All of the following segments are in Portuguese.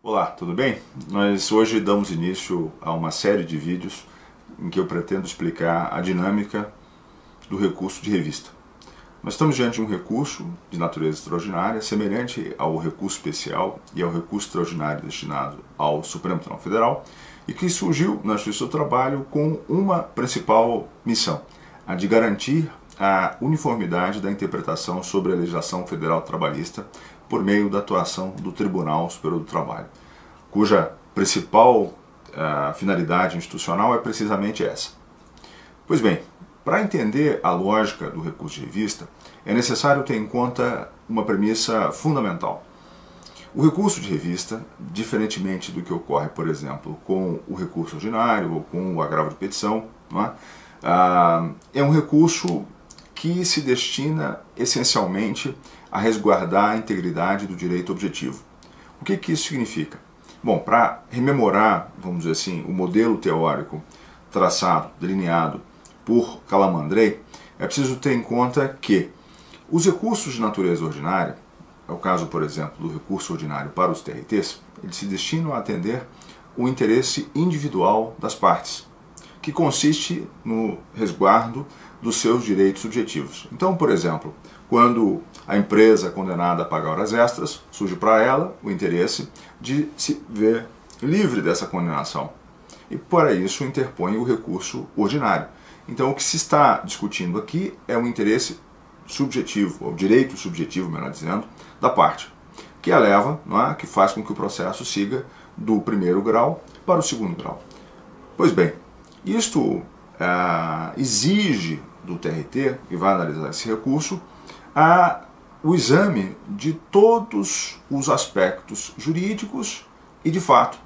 Olá, tudo bem? Nós hoje damos início a uma série de vídeos em que eu pretendo explicar a dinâmica do recurso de revista. Nós estamos diante de um recurso de natureza extraordinária, semelhante ao recurso especial e ao recurso extraordinário destinado ao Supremo Tribunal Federal, e que surgiu na Justiça do Trabalho com uma principal missão, a de garantir a uniformidade da interpretação sobre a legislação federal trabalhista por meio da atuação do Tribunal Superior do Trabalho, cuja principal finalidade institucional é precisamente essa. Pois bem, para entender a lógica do recurso de revista, é necessário ter em conta uma premissa fundamental. O recurso de revista, diferentemente do que ocorre, por exemplo, com o recurso ordinário ou com o agravo de petição, é um recurso que se destina essencialmente a resguardar a integridade do direito objetivo. O que isso significa? Bom, para rememorar, vamos dizer assim, o modelo teórico traçado, delineado por Calamandrei, é preciso ter em conta que os recursos de natureza ordinária, é o caso, por exemplo, do recurso ordinário para os TRTs, eles se destinam a atender o interesse individual das partes, que consiste no resguardo dos seus direitos subjetivos. Então, por exemplo, quando a empresa é condenada a pagar horas extras, surge para ela o interesse de se ver livre dessa condenação. E para isso interpõe o recurso ordinário. Então o que se está discutindo aqui é o interesse subjetivo, o direito subjetivo, melhor dizendo, da parte, que a leva, que faz com que o processo siga do primeiro grau para o segundo grau. Pois bem, isto exige do TRT, que vai analisar esse recurso, o exame de todos os aspectos jurídicos e de fato.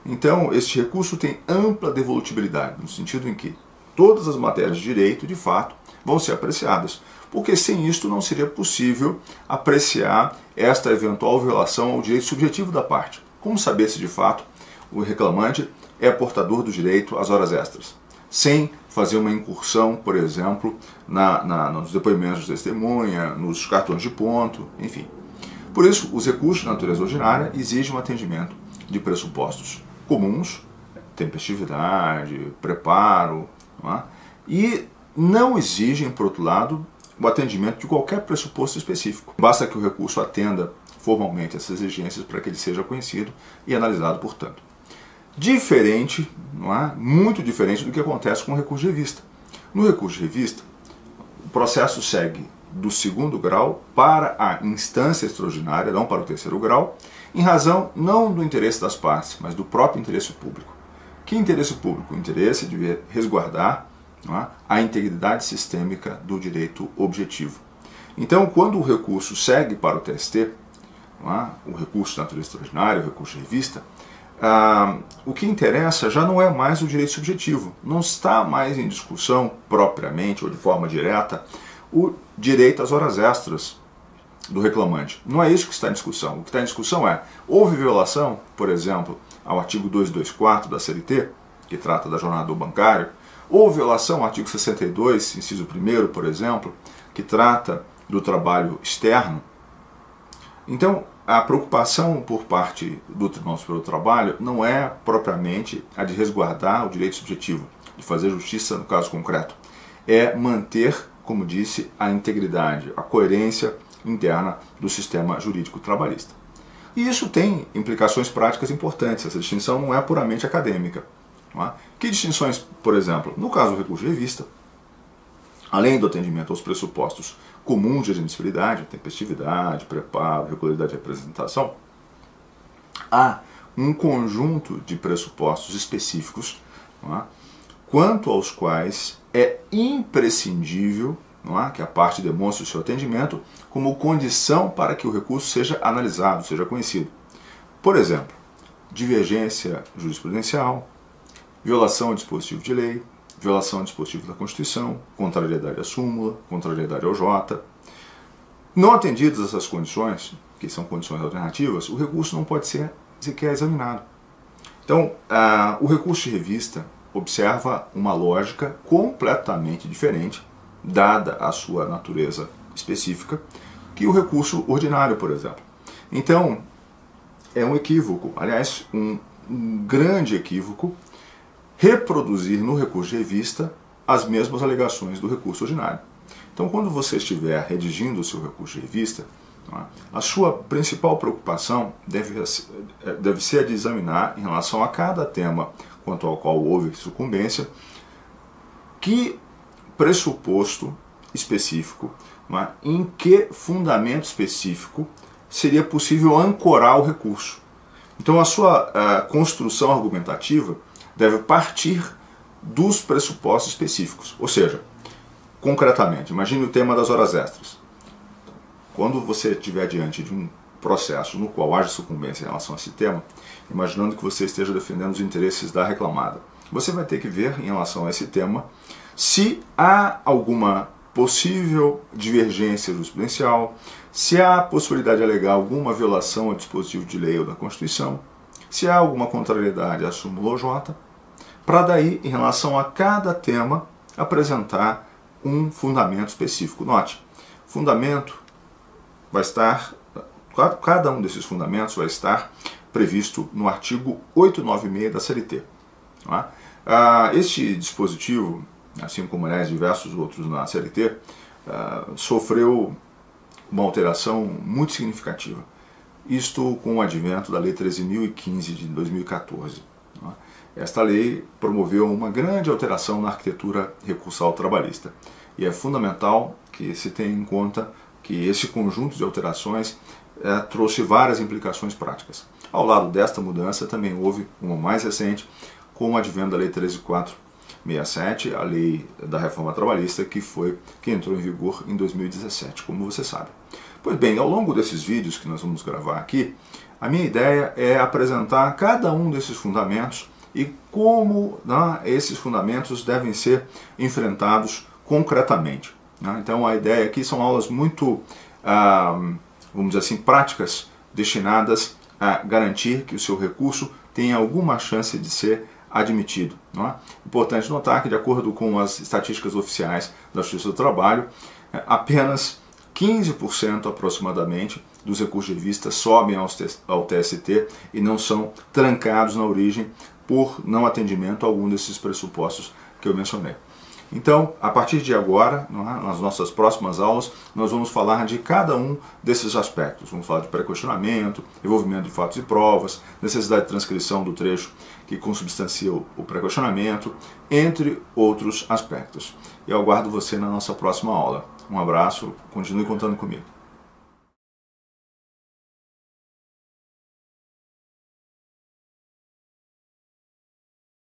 Então, este recurso tem ampla devolutibilidade, no sentido em que todas as matérias de direito, de fato, vão ser apreciadas, porque sem isto não seria possível apreciar esta eventual violação ao direito subjetivo da parte. Como saber se de fato o reclamante é portador do direito às horas extras, sem fazer uma incursão, por exemplo, nos depoimentos de testemunha, nos cartões de ponto, enfim. Por isso, os recursos de natureza ordinária exigem um atendimento de pressupostos comuns, tempestividade, preparo, e não exigem, por outro lado, o atendimento de qualquer pressuposto específico. Basta que o recurso atenda formalmente essas exigências para que ele seja conhecido e analisado, portanto. Diferente, muito diferente do que acontece com o recurso de revista. No recurso de revista, o processo segue do segundo grau para a instância extraordinária, não para o terceiro grau, em razão não do interesse das partes, mas do próprio interesse público. Que interesse público? O interesse de resguardar a integridade sistêmica do direito objetivo. Então, quando o recurso segue para o TST, o recurso de natureza extraordinária, o recurso de revista, o que interessa já não é mais o direito subjetivo, não está mais em discussão propriamente ou de forma direta o direito às horas extras do reclamante. Não é isso que está em discussão. O que está em discussão é, houve violação, por exemplo, ao artigo 224 da CLT, que trata da jornada do bancário, houve violação ao artigo 62, inciso 1º, por exemplo, que trata do trabalho externo. Então, a preocupação por parte do Tribunal Superior do Trabalho não é propriamente a de resguardar o direito subjetivo, de fazer justiça no caso concreto. É manter, como disse, a integridade, a coerência interna do sistema jurídico trabalhista. E isso tem implicações práticas importantes, essa distinção não é puramente acadêmica. Que distinções, por exemplo, no caso do recurso de revista, além do atendimento aos pressupostos comuns de admissibilidade, tempestividade, preparo, regularidade de representação, há um conjunto de pressupostos específicos, quanto aos quais é imprescindível que a parte demonstre o seu atendimento como condição para que o recurso seja analisado, seja conhecido. Por exemplo, divergência jurisprudencial, violação ao dispositivo de lei, violação ao dispositivo da Constituição, contrariedade à súmula, contrariedade ao Jota. Não atendidas essas condições, que são condições alternativas, o recurso não pode ser sequer examinado. Então, o recurso de revista observa uma lógica completamente diferente, dada a sua natureza específica, que o recurso ordinário, por exemplo. Então, é um equívoco, aliás, um grande equívoco, reproduzir no recurso de revista as mesmas alegações do recurso ordinário. Então, quando você estiver redigindo o seu recurso de revista, a sua principal preocupação deve ser a de examinar, em relação a cada tema quanto ao qual houve sucumbência, que pressuposto específico, em que fundamento específico seria possível ancorar o recurso. Então, a sua construção argumentativa deve partir dos pressupostos específicos. Ou seja, concretamente, imagine o tema das horas extras. Quando você estiver diante de um processo no qual haja sucumbência em relação a esse tema, imaginando que você esteja defendendo os interesses da reclamada, você vai ter que ver, em relação a esse tema, se há alguma possível divergência jurisprudencial, se há possibilidade de alegar alguma violação ao dispositivo de lei ou da Constituição, se há alguma contrariedade à súmula OJ, para daí, em relação a cada tema, apresentar um fundamento específico. Note, fundamento vai estar, cada um desses fundamentos vai estar previsto no artigo 896 da CLT. Este dispositivo, assim como, aliás, diversos outros na CLT, sofreu uma alteração muito significativa. Isto com o advento da Lei 13.015 de 2014. Esta lei promoveu uma grande alteração na arquitetura recursal trabalhista. E é fundamental que se tenha em conta que esse conjunto de alterações trouxe várias implicações práticas. Ao lado desta mudança também houve uma mais recente, com o advento da Lei 13.467, a lei da reforma trabalhista, que entrou em vigor em 2017, como você sabe. Pois bem, ao longo desses vídeos que nós vamos gravar aqui, a minha ideia é apresentar cada um desses fundamentos e como esses fundamentos devem ser enfrentados concretamente. Então a ideia aqui são aulas muito, vamos dizer assim, práticas, destinadas a garantir que o seu recurso tenha alguma chance de ser admitido. Importante notar que, de acordo com as estatísticas oficiais da Justiça do Trabalho, apenas 15% aproximadamente dos recursos de revista sobem ao TST e não são trancados na origem por não atendimento a algum desses pressupostos que eu mencionei. Então, a partir de agora, nas nossas próximas aulas, nós vamos falar de cada um desses aspectos. Vamos falar de pré-questionamento, envolvimento de fatos e provas, necessidade de transcrição do trecho que consubstancia o pré-questionamento, entre outros aspectos. Eu aguardo você na nossa próxima aula. Um abraço, continue contando comigo.